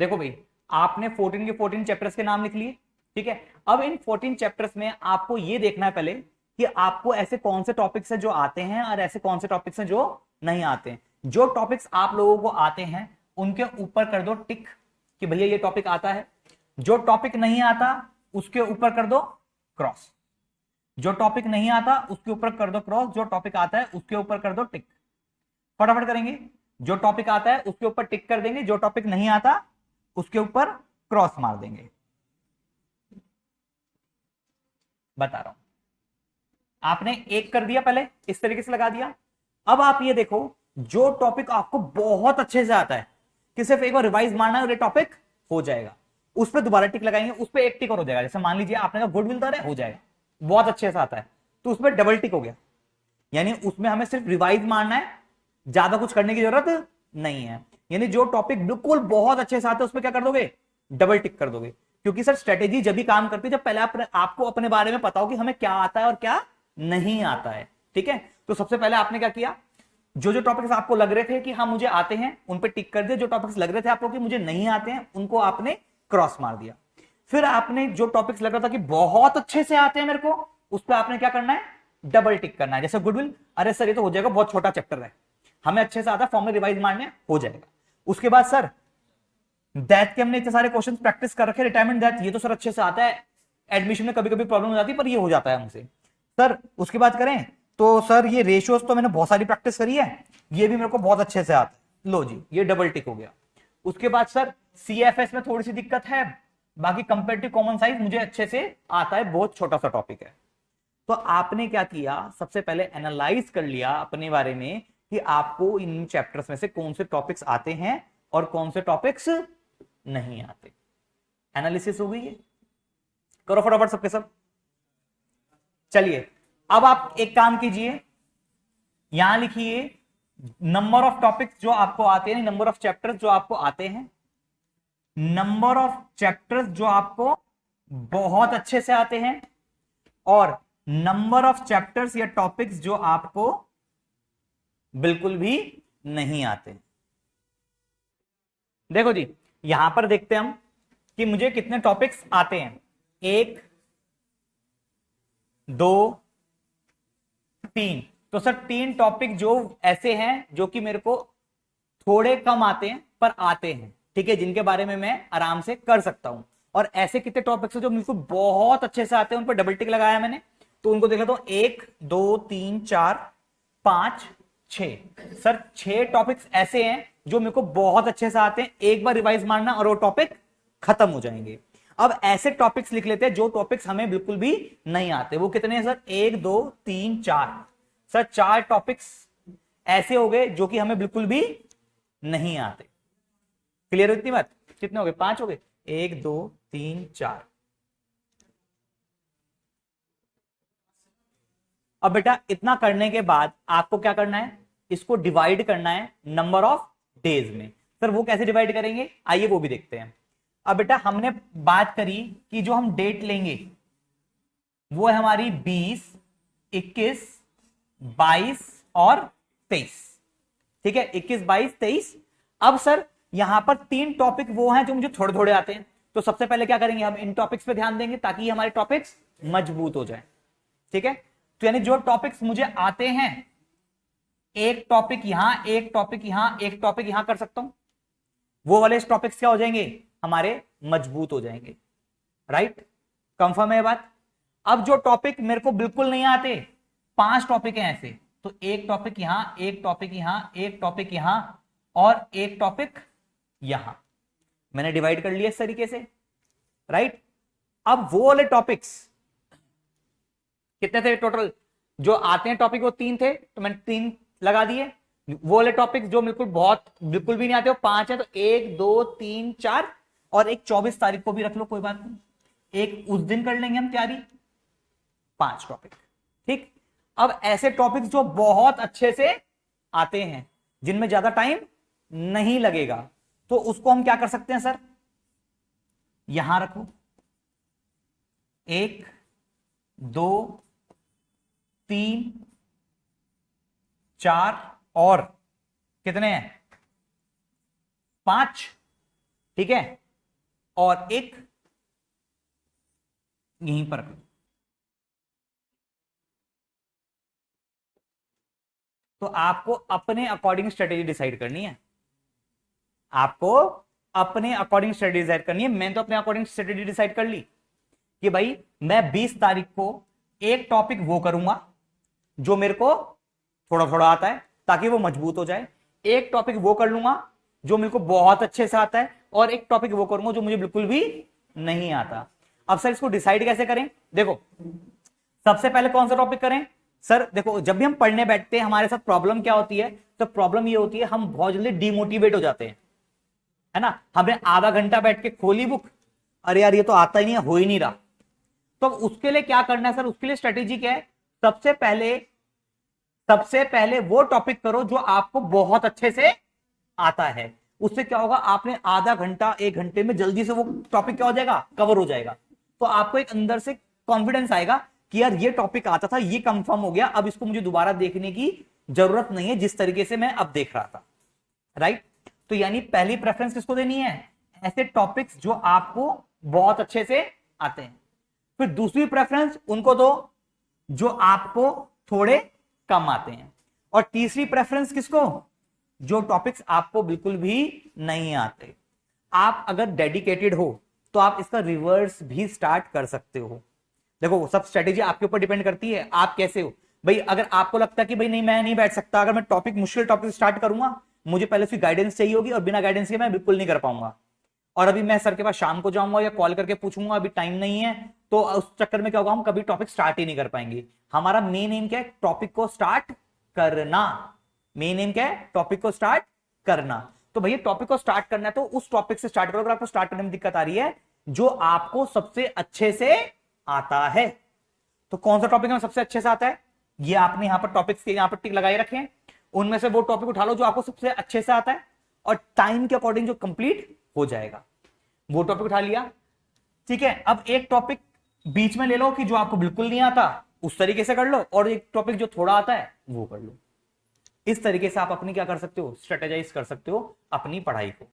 देखो भाई, आपने 14 के 14 चैप्टर्स के नाम लिख लिए, ठीक है। अब इन 14 चैप्टर्स में आपको ये देखना है पहले कि आपको ऐसे कौन से टॉपिक्स हैं जो आते हैं और ऐसे कौन से टॉपिक्स हैं जो नहीं आते हैं। जो टॉपिक्स आप लोगों को आते हैं उनके ऊपर कर दो टिक कि भैया ये टॉपिक आता है। जो टॉपिक नहीं आता उसके ऊपर कर दो क्रॉस। जो टॉपिक नहीं आता उसके ऊपर कर दो क्रॉस, जो टॉपिक आता है उसके ऊपर कर दो टिक। फटाफट करेंगे। जो टॉपिक आता है उसके ऊपर टिक कर देंगे, जो टॉपिक नहीं आता उसके ऊपर क्रॉस मार देंगे। बता रहा हूं, आपने एक कर दिया, पहले इस तरीके से लगा दिया। अब आप ये देखो, जो टॉपिक आपको बहुत अच्छे से आता है कि सिर्फ एक बार रिवाइज मारना है और ये टॉपिक हो जाएगा, उस पर दोबारा टिक लगाएंगे, उस पर एक टिक और हो जाएगा। जैसे मान लीजिए आपने कहा गुडविल है, हो जाएगा, बहुत अच्छे से आता है, तो उस पर डबल टिक हो गया। यानी उसमें हमें सिर्फ रिवाइज मारना है, ज्यादा कुछ करने की जरूरत नहीं है। यानी जो टॉपिक बिल्कुल बहुत अच्छे से आता है उस पर क्या कर दोगे, डबल टिक कर दोगे। क्योंकि सर स्ट्रेटेजी जब भी काम करती है जब पहले आपको अपने बारे में पता हो कि हमें क्या आता है और क्या नहीं आता है, ठीक है। तो सबसे पहले आपने क्या किया, जो जो टॉपिक्स आपको लग रहे थे कि हाँ मुझे आते हैं उन पे टिक कर दिया, जो टॉपिक्स लग रहे थे आपको कि मुझे नहीं आते हैं उनको आपने क्रॉस मार दिया। फिर आपने जो टॉपिक्स लग रहा था कि बहुत अच्छे से आते हैं मेरे को, उस पर आपने क्या करना है, डबल टिक करना है। जैसे गुडविल, अरे सर ये तो हो जाएगा, बहुत छोटा चैप्टर है, हमें अच्छे से आता है, फॉर्मूला रिवाइज मारने हो जाएगा। उसके बाद सर दैट के हमने इतने सारे क्वेश्चन प्रैक्टिस कर रखे, रिटायरमेंट दैट ये तो सर अच्छे से आता है, एडमिशन में कभी कभी प्रॉब्लम हो जाती है पर ये हो जाता है हमसे। सर उसके बाद करें तो सर ये रेशियोज तो मैंने बहुत सारी प्रैक्टिस करी है, ये भी मेरे को बहुत अच्छे से आता है, लो जी ये डबल टिक हो गया। उसके बाद सर सीएफएस में थोड़ी सी दिक्कत है, बाकी कंपेरेटिव कॉमन साइंस मुझे अच्छे से आता है, बहुत छोटा सा टॉपिक है। तो आपने क्या किया, सबसे पहले एनालाइज कर लिया अपने बारे में कि आपको इन चैप्टर्स में से कौन से टॉपिक्स आते हैं और कौन से टॉपिक्स नहीं आते। एनालिसिस हो गई है, करो फटाफट सबके सब। चलिए अब आप एक काम कीजिए, यहां लिखिए नंबर ऑफ टॉपिक्स जो आपको आते हैं, नंबर ऑफ चैप्टर्स जो आपको आते हैं, नंबर ऑफ चैप्टर्स जो आपको बहुत अच्छे से आते हैं, और नंबर ऑफ चैप्टर्स या टॉपिक्स जो आपको बिल्कुल भी नहीं आते। देखो जी, यहां पर देखते हैं हम कि मुझे कितने टॉपिक्स आते हैं, 1 2 3। तो सर 3 टॉपिक जो ऐसे हैं जो कि मेरे को थोड़े कम आते हैं पर आते हैं, ठीक है, जिनके बारे में मैं आराम से कर सकता हूं। और ऐसे कितने टॉपिक्स हैं जो मुझको बहुत अच्छे से आते हैं, उन पर डबल टिक लगाया मैंने, तो उनको देख लेता हूं, 1 2 3 4 5 6। सर 6 टॉपिक्स ऐसे हैं जो मेरे को बहुत अच्छे से आते हैं, एक बार रिवाइज मारना और वो टॉपिक खत्म हो जाएंगे। अब ऐसे टॉपिक्स लिख लेते हैं जो टॉपिक्स हमें बिल्कुल भी नहीं आते। वो कितने हैं सर, 1 2 3 4। सर 4 टॉपिक्स ऐसे हो गए जो कि हमें बिल्कुल भी नहीं आते। क्लियर हो इतनी बात, कितने हो गए, 5 हो गए, 1 2 3 4। अब बेटा इतना करने के बाद आपको क्या करना है, इसको डिवाइड करना है नंबर ऑफ डेज में। सर वो कैसे डिवाइड करेंगे, आइए वो भी देखते हैं। अब बेटा हमने बात करी कि जो हम डेट लेंगे वो है हमारी 20 21 22 और 23, ठीक है, 21 22 23। अब सर यहां पर 3 टॉपिक वो हैं जो मुझे थोड़े थोड़े आते हैं, तो सबसे पहले क्या करेंगे, हम इन टॉपिक्स पे ध्यान देंगे ताकि हमारे टॉपिक्स मजबूत हो जाए, ठीक है। तो यानी जो टॉपिक्स मुझे आते हैं, एक टॉपिक यहां, एक टॉपिक यहां, एक टॉपिक यहां कर सकता हूं, वो वाले टॉपिक्स क्या हो जाएंगे, हमारे मजबूत हो जाएंगे, राइट। कंफर्म है ये बात। अब जो टॉपिक मेरे को बिल्कुल नहीं आते, 5 टॉपिक हैं ऐसे, तो एक टॉपिक यहां, एक टॉपिक यहां, एक टॉपिक यहां और एक टॉपिक यहां, मैंने डिवाइड कर लिया इस तरीके से, राइट। अब वो वाले टॉपिक्स कितने थे टोटल जो आते हैं टॉपिक, वो 3 थे, तो मैंने 3 लगा दिए। वो वाले टॉपिक जो बिल्कुल भी नहीं आते वो 5 है, तो 1 2 3 4 और एक 24 तारीख को भी रख लो, कोई बात नहीं, एक उस दिन कर लेंगे हम तैयारी, 5 टॉपिक, ठीक। अब ऐसे टॉपिक्स जो बहुत अच्छे से आते हैं, जिनमें ज्यादा टाइम नहीं लगेगा, तो उसको हम क्या कर सकते हैं सर, यहां रखो, 1 2 3 4 और कितने हैं, 5। ठीक है, और एक यहीं पर। तो आपको अपने अकॉर्डिंग स्ट्रेटेजी डिसाइड करनी है, आपको अपने अकॉर्डिंग स्ट्रेटेजी डिसाइड करनी है। मैंने तो अपने अकॉर्डिंग स्ट्रेटेजी डिसाइड कर ली कि भाई मैं 20 तारीख को एक टॉपिक वो करूंगा जो मेरे को थोड़ा थोड़ा आता है ताकि वो मजबूत हो जाए, एक टॉपिक वो कर लूंगा जो मेरे को बहुत अच्छे से आता है, और एक टॉपिक वो करूंगा जो मुझे बिल्कुल भी नहीं आता। अब सर इसको डिसाइड कैसे करें? देखो, सबसे पहले कौन सा टॉपिक करें? सर देखो, जब भी हम पढ़ने बैठते हैं हमारे साथ प्रॉब्लम क्या होती है? तो प्रॉब्लम ये होती है हम बहुत जल्दी डिमोटिवेट हो जाते हैं, है ना। हमने आधा घंटा बैठ के खोली बुक, अरे यार ये तो आता ही नहीं है, हो ही नहीं रहा। तो उसके लिए क्या करना है सर? उसके लिए स्ट्रेटेजी क्या है? सबसे पहले वो टॉपिक करो जो आपको बहुत अच्छे से आता है। उससे क्या होगा? आपने आधा घंटा 1 घंटे में जल्दी से वो टॉपिक क्या हो जाएगा? कवर हो जाएगा। तो आपको एक अंदर से कॉन्फिडेंस आएगा कि यार ये टॉपिक आता था, ये कंफर्म हो गया, अब इसको मुझे दोबारा देखने की जरूरत नहीं है जिस तरीके से मैं अब देख रहा था, राइट। तो यानी पहली प्रेफरेंस किसको देनी है? ऐसे टॉपिक्स जो आपको बहुत अच्छे से आते हैं। फिर दूसरी प्रेफरेंस उनको दो जो आपको थोड़े कम आते हैं। और तीसरी प्रेफरेंस किसको? जो टॉपिक्स आपको बिल्कुल भी नहीं आते। आप अगर डेडिकेटेड हो तो आप इसका रिवर्स भी स्टार्ट कर सकते हो। देखो, सब स्ट्रेटेजी आपके ऊपर डिपेंड करती है, आप कैसे हो भाई। अगर आपको लगता है कि भाई नहीं मैं नहीं बैठ सकता, अगर मैं टॉपिक मुश्किल टॉपिक स्टार्ट करूंगा, मुझे पहले उसकी गाइडेंस चाहिए होगी और बिना गाइडेंस के मैं बिल्कुल नहीं कर पाऊंगा। और अभी मैं सर के पास शाम को जाऊंगा या कॉल करके पूछूंगा, अभी टाइम नहीं है, तो उस चक्कर में क्या होगा? हम कभी टॉपिक स्टार्ट ही नहीं कर पाएंगे। हमारा मेन एम क्या है? टॉपिक को स्टार्ट करना। मेन एम क्या है? टॉपिक को स्टार्ट करना। तो भैया टॉपिक को स्टार्ट करना है तो उस टॉपिक से स्टार्ट करो। अगर आपको स्टार्ट करने में दिक्कत आ रही है, जो आपको सबसे अच्छे से आता है। तो कौन सा टॉपिक हमें सबसे अच्छे से आता है? ये आपने यहां पर टॉपिक्स के यहां पर टिक लगाए रखे हैं, उनमें से वो टॉपिक उठा लो जो आपको सबसे अच्छे से आता है और टाइम के अकॉर्डिंग जो कंप्लीट हो जाएगा, वो टॉपिक उठा लिया। ठीक है, अब एक टॉपिक बीच में ले लो कि जो आपको बिल्कुल नहीं आता, उस तरीके से कर लो, और एक टॉपिक जो थोड़ा आता है वो कर लो। इस तरीके से आप अपनी क्या कर सकते हो? स्ट्रेटेजाइज कर सकते हो अपनी पढ़ाई को।